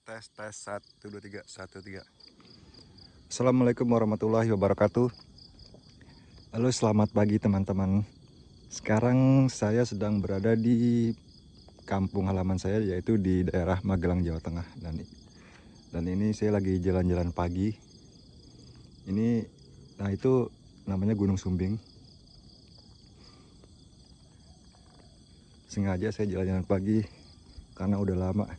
Tes 1 2 3 1 3. Assalamualaikum warahmatullahi wabarakatuh. Halo, selamat pagi teman-teman. Sekarang saya sedang berada di kampung halaman saya, yaitu di daerah Magelang, Jawa Tengah. Dan ini saya lagi jalan-jalan pagi. Itu namanya Gunung Sumbing. Sengaja saya jalan-jalan pagi karena udah lama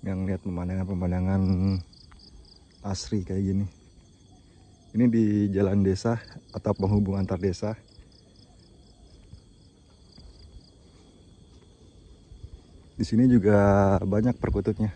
yang lihat pemandangan-pemandangan asri kayak gini. Ini di jalan desa atau penghubung antar desa. Di sini juga banyak perkututnya.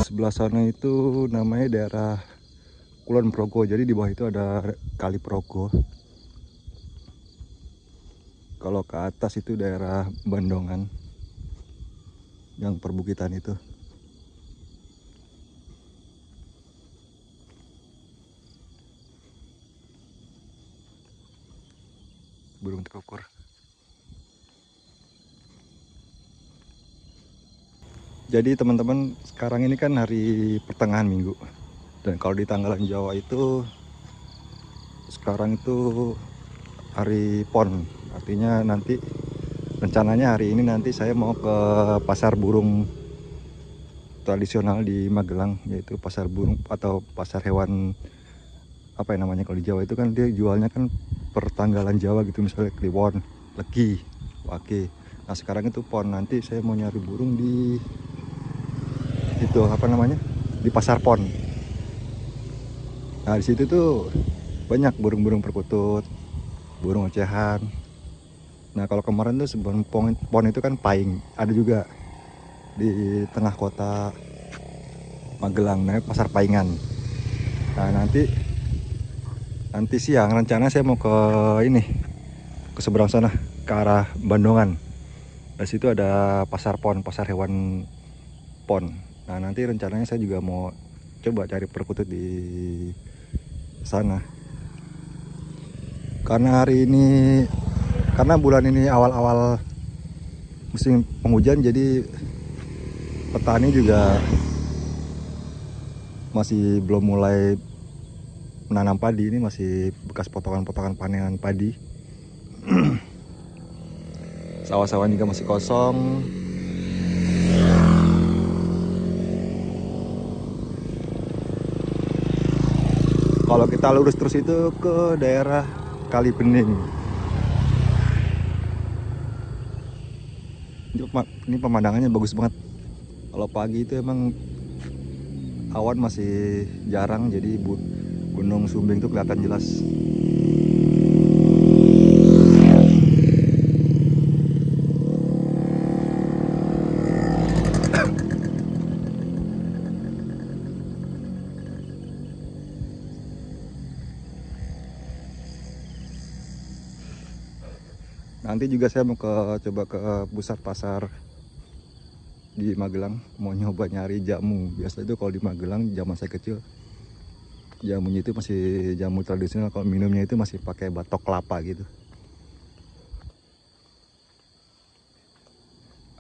Sebelah sana itu namanya daerah Kulon Progo. Jadi di bawah itu ada Kali Progo. Kalau ke atas itu daerah Bandongan, yang perbukitan itu. Burung tekukur. Jadi teman-teman, sekarang ini kan hari pertengahan minggu. Dan kalau di tanggalan Jawa itu sekarang itu hari Pon. Artinya nanti rencananya hari ini nanti saya mau ke pasar burung tradisional di Magelang, yaitu pasar burung atau pasar hewan, apa yang namanya kalau di Jawa itu kan dia jualnya kan per tanggalan Jawa gitu, misalnya Kliwon, Legi, Wage. Nah sekarang itu Pon, nanti saya mau nyari burung di itu apa namanya, di pasar Pon. Nah di situ tuh banyak burung-burung perkutut, burung ocehan. Nah kalau kemarin tuh sebelum Pon itu kan paing, ada juga di tengah kota Magelang, namanya pasar Paingan. Nah nanti siang rencana saya mau ke ini, ke seberang sana, ke arah Bandongan. Di situ ada pasar Pon, pasar hewan Pon. Nah nanti rencananya saya juga mau coba cari perkutut di sana. Karena bulan ini awal-awal musim penghujan, jadi petani juga masih belum mulai menanam padi. Ini masih bekas potongan-potongan panenan padi. Sawah-sawah juga masih kosong. Kalau kita lurus terus itu ke daerah Kali Bening. Ini pemandangannya bagus banget. Kalau pagi itu emang awan masih jarang, jadi Gunung Sumbing itu kelihatan jelas. Nanti juga saya mau coba ke pusat pasar di Magelang, mau nyoba nyari jamu. Biasa itu kalau di Magelang zaman saya kecil, jamunya itu masih jamu tradisional. Kalau minumnya itu masih pakai batok kelapa gitu.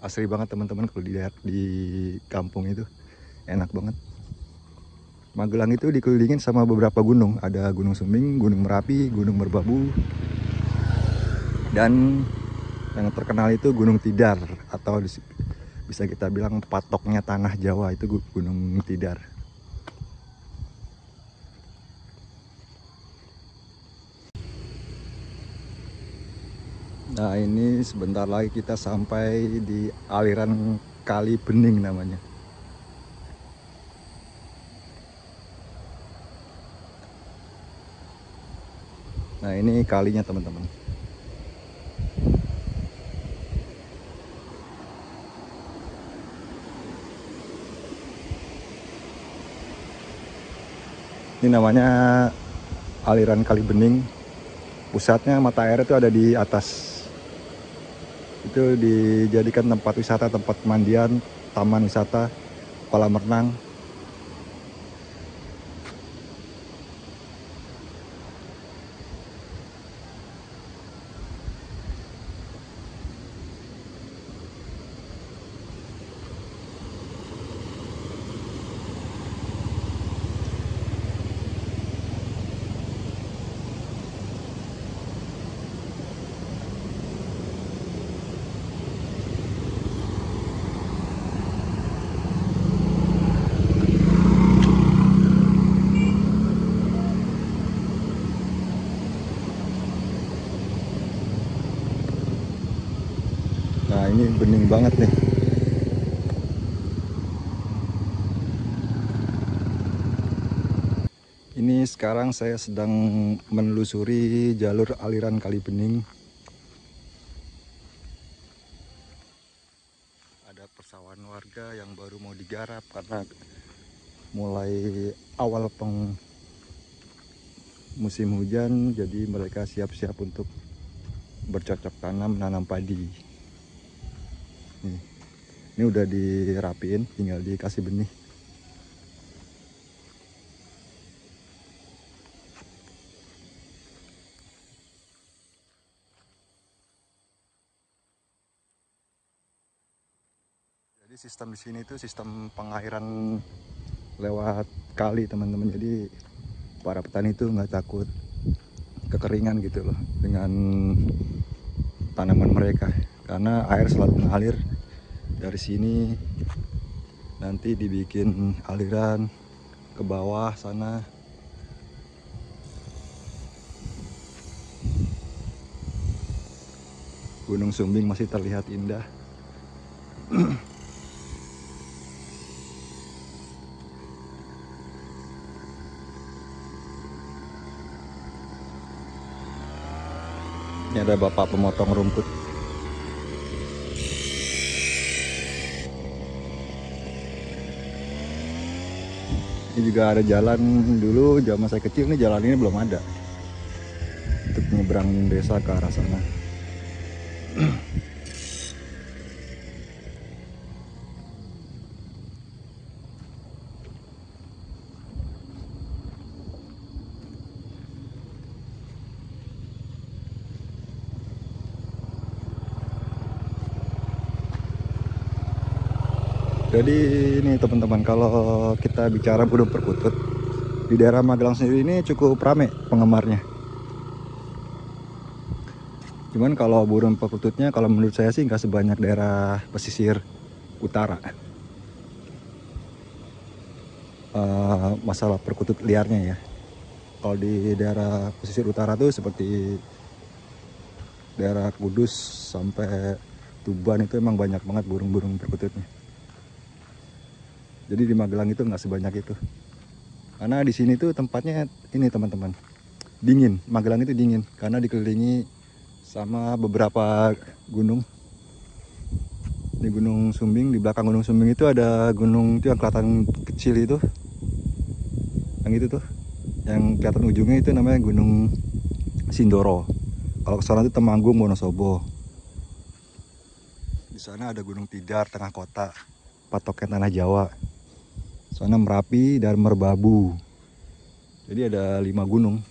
Asri banget teman-teman, kalau dilihat di kampung itu enak banget. Magelang itu dikelilingin sama beberapa gunung. Ada Gunung Sumbing, Gunung Merapi, Gunung Merbabu, dan yang terkenal itu Gunung Tidar, atau bisa kita bilang patoknya tanah Jawa itu Gunung Tidar. Nah ini sebentar lagi kita sampai di aliran Kali Bening namanya. Nah ini kalinya teman-teman. Ini namanya aliran Kali Bening. Pusatnya mata air itu ada di atas. Itu dijadikan tempat wisata, tempat pemandian, taman wisata, kolam renang. Nah, ini bening banget nih. Ini sekarang saya sedang menelusuri jalur aliran Kali Bening. Ada persawahan warga yang baru mau digarap karena mulai awal musim hujan, jadi mereka siap-siap untuk bercocok tanam, menanam padi. Nih, ini udah dirapiin, tinggal dikasih benih. Jadi sistem di sini itu sistem pengairan lewat kali, teman-teman. Jadi para petani itu nggak takut kekeringan gitu loh dengan tanaman mereka, karena air selalu mengalir dari sini, nanti dibikin aliran ke bawah sana. Gunung Sumbing masih terlihat indah. Ini ada bapak pemotong rumput. Ini juga ada jalan, dulu zaman saya kecil nih jalan ini belum ada untuk menyeberang desa ke arah sana. Jadi ini teman-teman, kalau kita bicara burung perkutut di daerah Magelang sendiri ini cukup rame penggemarnya. Cuman kalau burung perkututnya, kalau menurut saya sih nggak sebanyak daerah pesisir utara. Masalah perkutut liarnya ya. Kalau di daerah pesisir utara tuh seperti daerah Kudus sampai Tuban itu emang banyak banget burung-burung perkututnya. Jadi di Magelang itu nggak sebanyak itu. Karena di sini tuh tempatnya ini teman-teman, dingin. Magelang itu dingin karena dikelilingi sama beberapa gunung. Di Gunung Sumbing, di belakang Gunung Sumbing itu ada gunung itu yang kelihatan kecil itu. Yang itu tuh, yang kelihatan ujungnya itu namanya Gunung Sindoro. Kalau ke sana itu Temanggung, Wonosobo. Di sana ada Gunung Tidar, tengah kota, patokan tanah Jawa. Sana Merapi dan Merbabu. Jadi ada 5 gunung.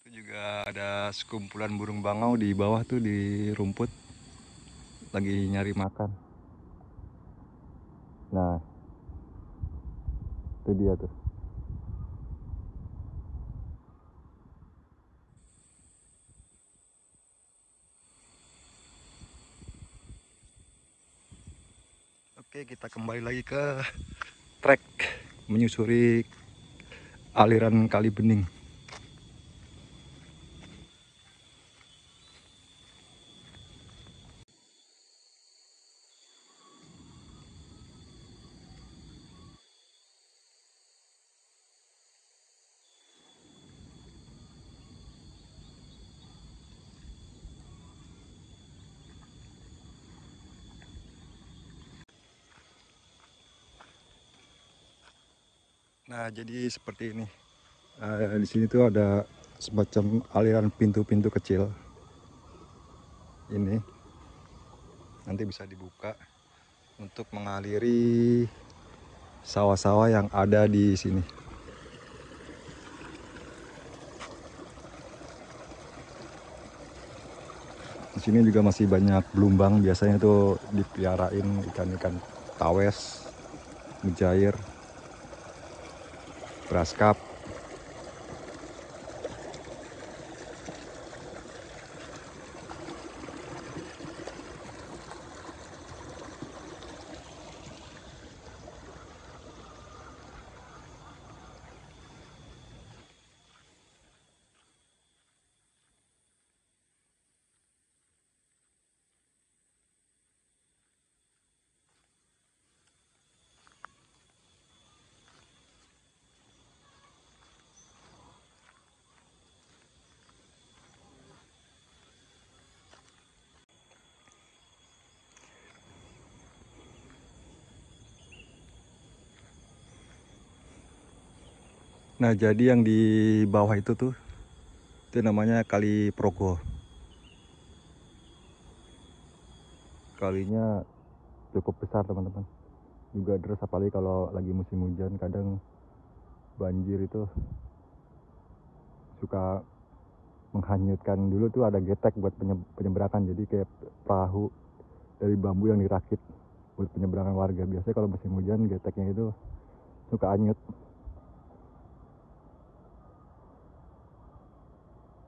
Itu juga ada sekumpulan burung bangau di bawah tuh di rumput, lagi nyari makan. Nah, itu dia tuh. Oke, kita kembali lagi ke trek menyusuri aliran Kali Bening. Nah, jadi seperti ini. Di sini tuh ada semacam aliran pintu-pintu kecil. Ini nanti bisa dibuka untuk mengaliri sawah-sawah yang ada di sini. Di sini juga masih banyak belumbang. Biasanya tuh dipiarain ikan-ikan tawes, mujair, graskap. Nah, jadi yang di bawah itu tuh, itu namanya Kali Progo. Kalinya cukup besar teman-teman. Juga deras, apalagi kalau lagi musim hujan, kadang banjir itu suka menghanyutkan. Dulu tuh ada getek buat penyeberangan, jadi kayak perahu dari bambu yang dirakit buat penyeberangan warga. Biasanya kalau musim hujan geteknya itu suka hanyut.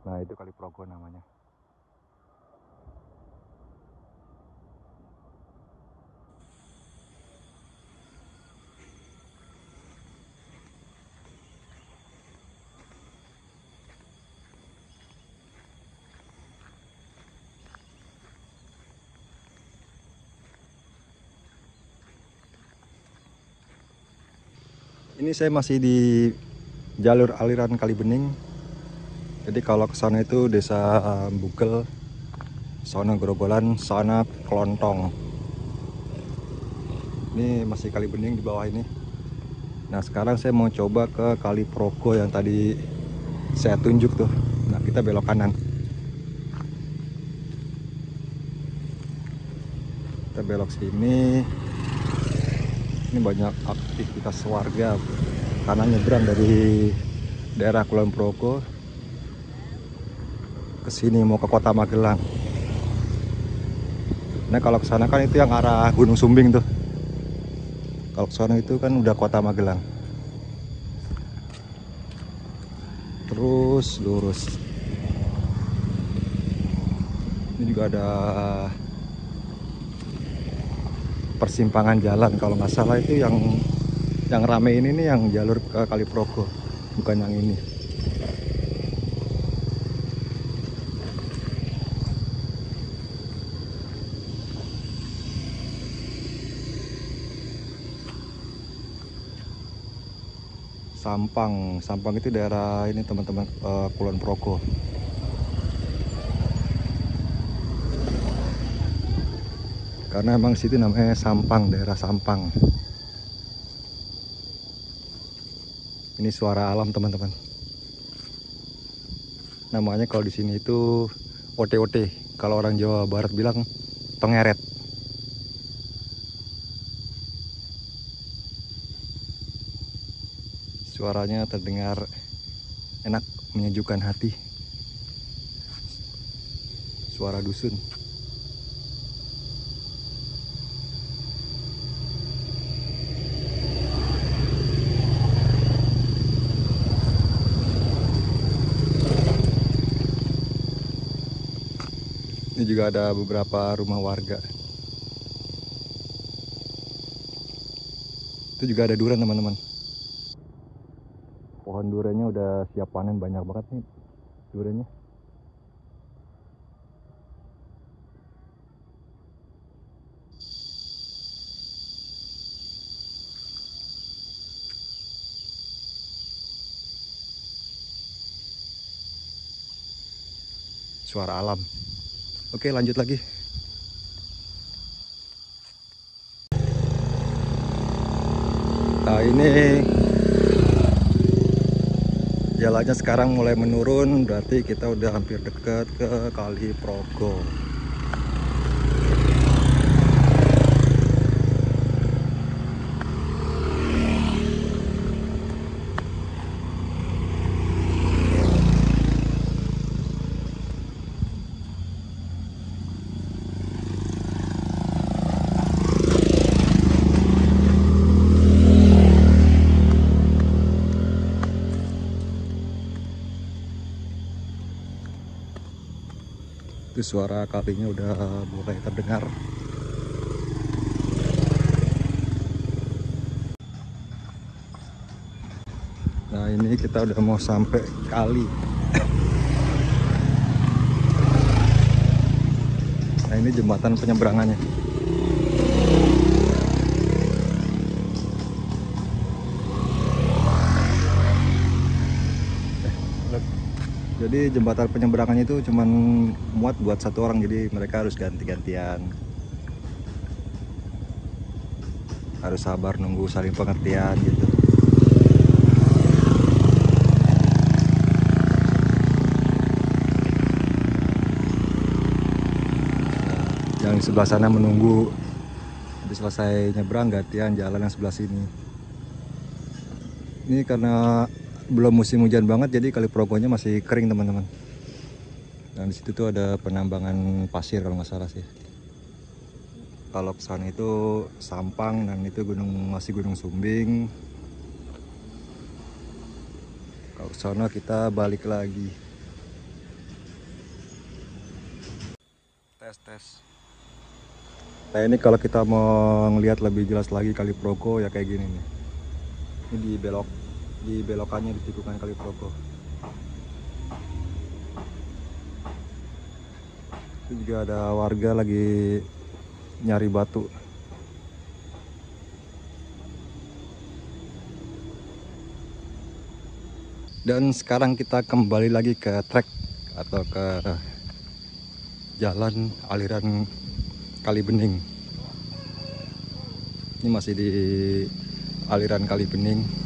Nah, itu Kali Progo namanya. Ini saya masih di jalur aliran Kali Bening. Jadi kalau ke sana itu desa Bugel, sana Grogolan, sana Kelontong. Ini masih Kali Bening di bawah ini. Nah, sekarang saya mau coba ke Kali Progo yang tadi saya tunjuk tuh. Nah, kita belok kanan. Kita belok sini. Ini banyak aktivitas warga karena nyebrang dari daerah Kulon Progo ke sini mau ke Kota Magelang. Nah, kalau ke sana kan itu yang arah Gunung Sumbing tuh. Kalau ke sana itu kan udah Kota Magelang. Terus lurus. Ini juga ada persimpangan jalan, kalau nggak salah itu yang rame ini nih yang jalur ke Kali Progo, bukan yang ini. Sampang itu daerah ini teman-teman, Kulon Progo. Karena emang situ namanya Sampang, daerah Sampang. Ini suara alam teman-teman. Namanya kalau di sini itu ote-ote. Kalau orang Jawa Barat bilang tongeret. Suaranya terdengar enak, menyejukkan hati. Suara dusun. Ini juga ada beberapa rumah warga. Itu juga ada durian teman-teman. Pohon duriannya udah siap panen, banyak banget nih duriannya. Suara alam. Oke, lanjut lagi. Nah, ini jalannya sekarang mulai menurun, berarti kita udah hampir dekat ke Kali Progo. Itu suara kalinya udah mulai terdengar. Nah, ini kita udah mau sampai kali. Nah, ini jembatan penyeberangannya. Jadi jembatan penyeberangannya itu cuman muat buat satu orang, jadi mereka harus ganti-gantian. Harus sabar nunggu saling pengertian gitu. Yang di sebelah sana menunggu habis selesai nyebrang, gantian jalan yang sebelah sini. Ini karena belum musim hujan banget, jadi Kali Progonya masih kering teman-teman. Dan di situ tuh ada penambangan pasir kalau nggak salah sih. Kalau ke sana itu Sampang, dan itu masih Gunung Sumbing. Kalau ke sana kita balik lagi. Tes. Nah, ini kalau kita mau ngelihat lebih jelas lagi Kali Progo ya kayak gini nih. Ini di belokannya, di tikungan Kali Progo. Itu juga ada warga lagi nyari batu. Dan sekarang kita kembali lagi ke trek atau ke jalan aliran Kali Bening. Ini masih di aliran Kali Bening.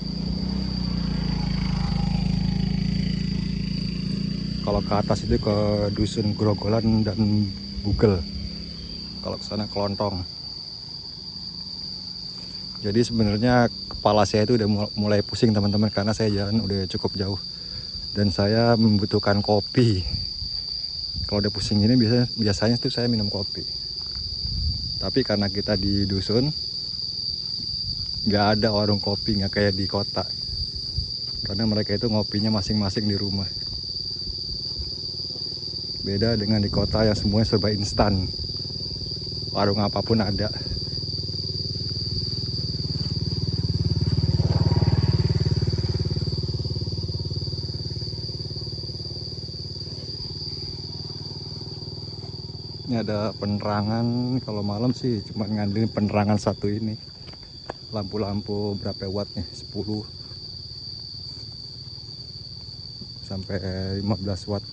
Kalau ke atas itu ke Dusun Grogolan dan Bugel. Kalau ke sana Kelontong. Jadi sebenarnya kepala saya itu udah mulai pusing teman-teman, karena saya jalan udah cukup jauh dan saya membutuhkan kopi. Kalau udah pusing ini biasanya tuh saya minum kopi. Tapi karena kita di dusun, nggak ada warung kopi, nggak kayak di kota. Karena mereka itu ngopinya masing-masing di rumah. Beda dengan di kota yang semuanya serba instan. Warung apapun ada. Ini ada penerangan, kalau malam sih cuma ngandelin penerangan satu ini. Lampu-lampu berapa wattnya? 10 sampai 15 watt.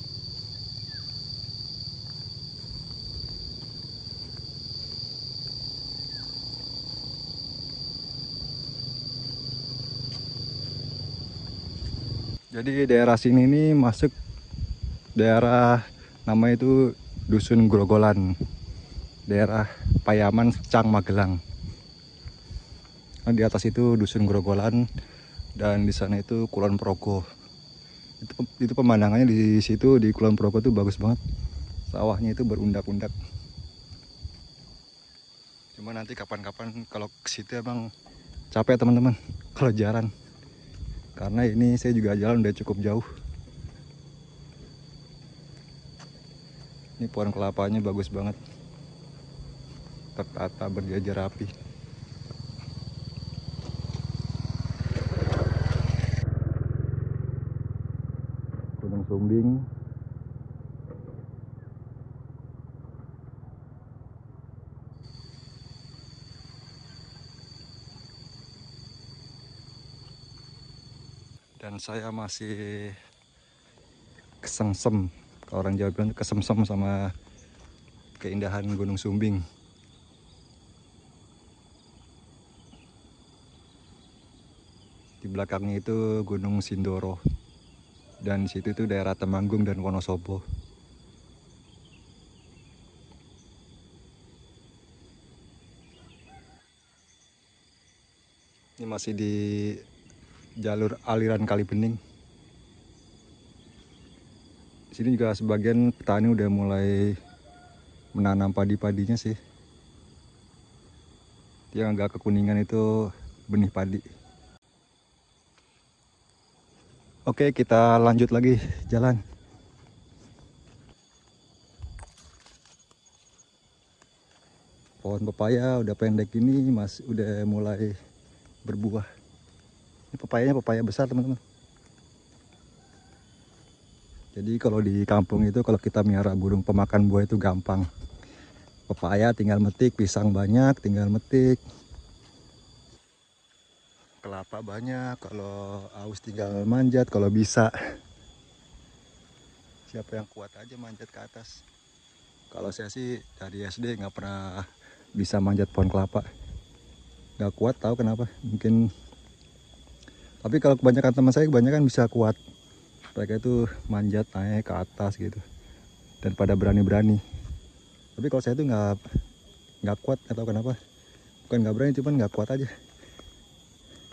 Jadi daerah sini nih masuk daerah namanya itu Dusun Grogolan, daerah Payaman, Cang, Magelang. Nah, di atas itu Dusun Grogolan dan di sana itu Kulon Progo. Itu pemandangannya di situ di Kulon Progo tuh bagus banget. Sawahnya itu berundak-undak. Cuma nanti kapan-kapan kalau ke situ emang capek teman-teman kalau jalan. Karena ini saya juga jalan udah cukup jauh. Ini pohon kelapanya bagus banget. Tertata berjajar rapi. Gunung Sumbing. Dan saya masih kesengsem, kalau orang Jawa bilang kesemsem sama keindahan Gunung Sumbing. Di belakangnya itu Gunung Sindoro. Dan di situ tuh daerah Temanggung dan Wonosobo. Ini masih di jalur aliran Kali Bening. Di sini juga sebagian petani udah mulai menanam padi-padinya sih. Yang agak kekuningan itu benih padi. Oke, kita lanjut lagi jalan. Pohon pepaya udah pendek ini udah mulai berbuah. Ini pepayanya pepaya besar, teman-teman. Jadi kalau di kampung itu kalau kita miara burung pemakan buah itu gampang. Pepaya tinggal metik, pisang banyak tinggal metik. Kelapa banyak, kalau aus tinggal manjat kalau bisa. Siapa yang kuat aja manjat ke atas. Kalau saya sih dari SD nggak pernah bisa manjat pohon kelapa. Nggak kuat, tahu kenapa? Mungkin. Tapi kalau kebanyakan teman saya kebanyakan bisa kuat. Mereka itu manjat naik ke atas gitu. Dan pada berani-berani. Tapi kalau saya itu nggak kuat, atau kenapa? Bukan nggak berani, cuman nggak kuat aja.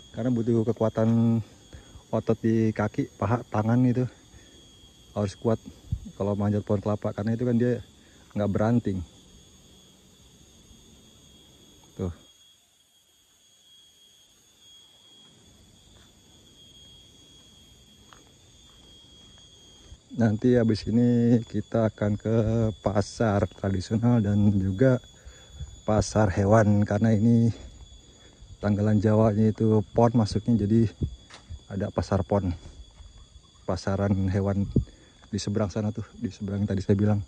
Karena butuh kekuatan otot di kaki, paha, tangan itu harus kuat kalau manjat pohon kelapa, karena itu kan dia nggak beranting. Tuh. Nanti habis ini kita akan ke pasar tradisional dan juga pasar hewan, karena ini tanggalan Jawanya itu pon masuknya, jadi ada pasar pon, pasaran hewan di seberang sana tuh, di seberang tadi saya bilang.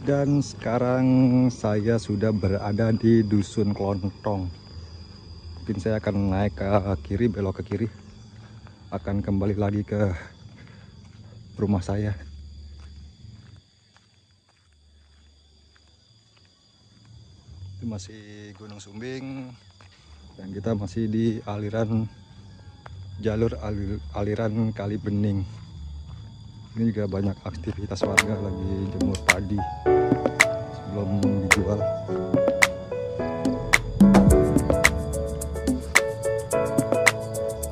Dan sekarang saya sudah berada di Dusun Klontong. Mungkin saya akan naik ke kiri, belok ke kiri, akan kembali lagi ke rumah saya. Itu masih Gunung Sumbing dan kita masih di jalur aliran Kali Bening. Ini juga banyak aktivitas warga lagi jemur padi sebelum dijual.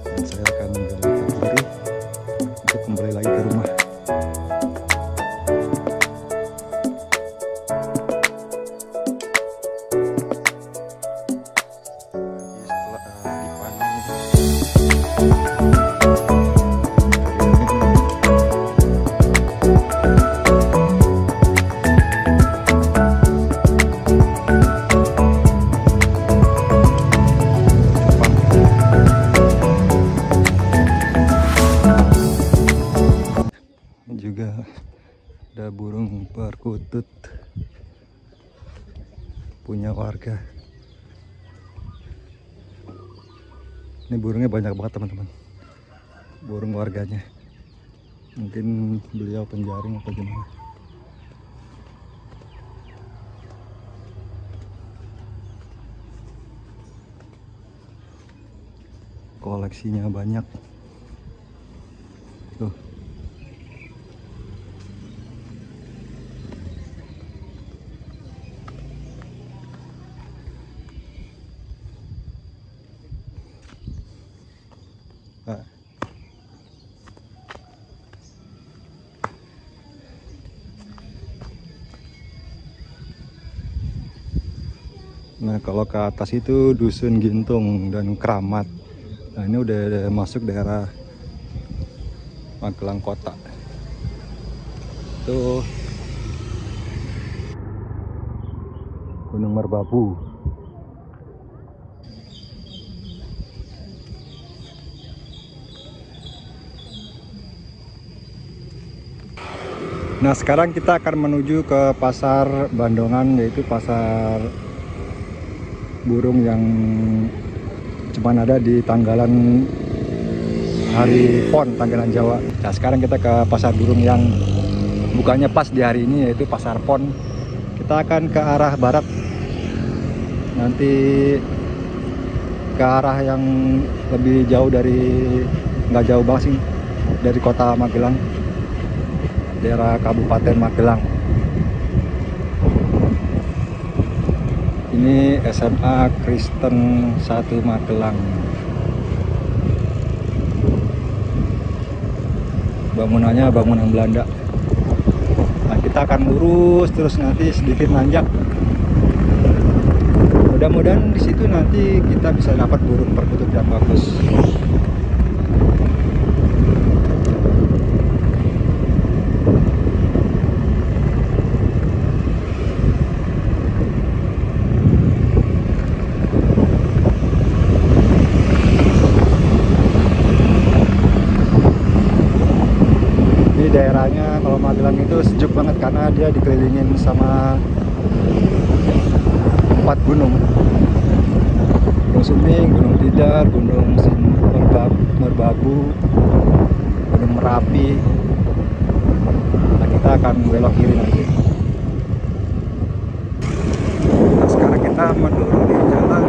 Dan saya akan belok ke kiri untuk kembali lagi ke rumah. Juga ada burung perkutut punya warga. Ini burungnya banyak banget, teman-teman. Burung warganya. Mungkin beliau penjaring atau gimana. Koleksinya banyak. Tuh. Nah, kalau ke atas itu Dusun Gintung dan Keramat. Nah, ini udah masuk daerah Magelang Kota. Itu Gunung Merbabu. Nah, sekarang kita akan menuju ke pasar Bandongan, yaitu pasar burung yang cuma ada di tanggalan hari PON, tanggalan Jawa. Nah, sekarang kita ke pasar burung yang bukannya pas di hari ini, yaitu pasar PON. Kita akan ke arah barat, nanti ke arah yang lebih jauh dari, nggak jauh banget sih, dari kota Magelang, daerah Kabupaten Magelang. Ini SMA Kristen 1 Magelang. Bangunannya bangunan Belanda. Nah, kita akan lurus terus, nanti sedikit nanjak. Mudah-mudahan di situ nanti kita bisa dapat burung perkutut yang bagus. Ini daerahnya kalau Magelang itu sejuk banget karena dia dikelilingin sama 4 gunung. Gunung Sumbing, Gunung Tidar, Gunung Merbabu, Gunung Merapi. Nah, kita akan belok kiri nanti. Nah, sekarang kita menuruni jalan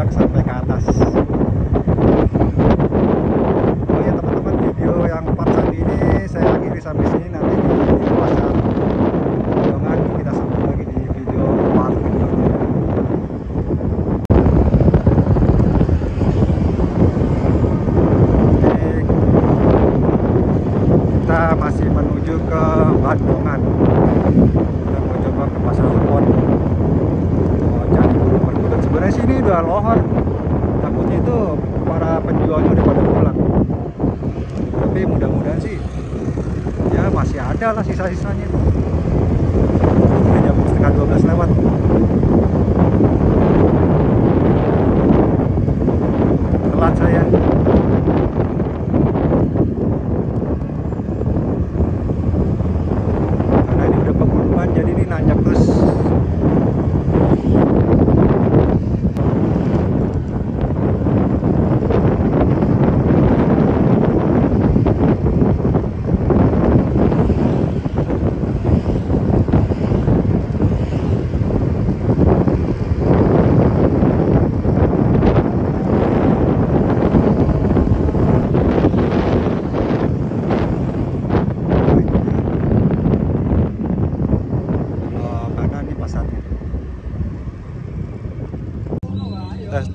sampai ke atas. Oh ya teman-teman, video yang part tadi ini saya akhiri sampai sini. Nanti di video pasar Dongan kita sambung lagi di video part berikutnya. Oke, kita masih menuju ke Bandungan. Kita mau coba ke pasar Lepon. Sebenarnya sini udah lohor, takutnya itu para penjualnya udah pada pulang. Tapi mudah-mudahan sih ya masih ada lah sisa-sisanya. Udah jam setengah 12 lewat. Telat saya. Karena ini udah pegunungan, jadi ini nanjak terus.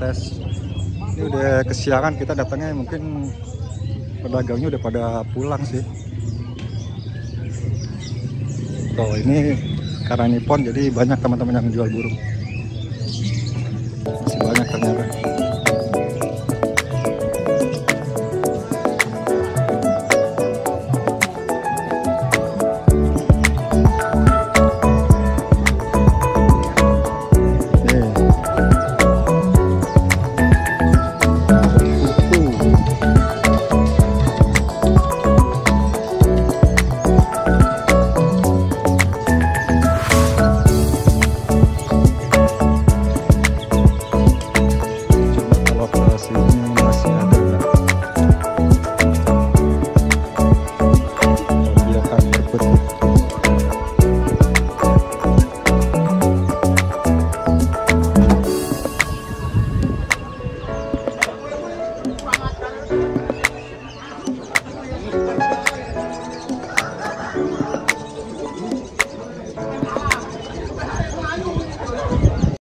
Tes ini udah kesiangan, kita datangnya mungkin pedagangnya udah pada pulang sih. Tuh ini karena Nippon jadi banyak teman-teman yang jual burung, masih banyak ternyata.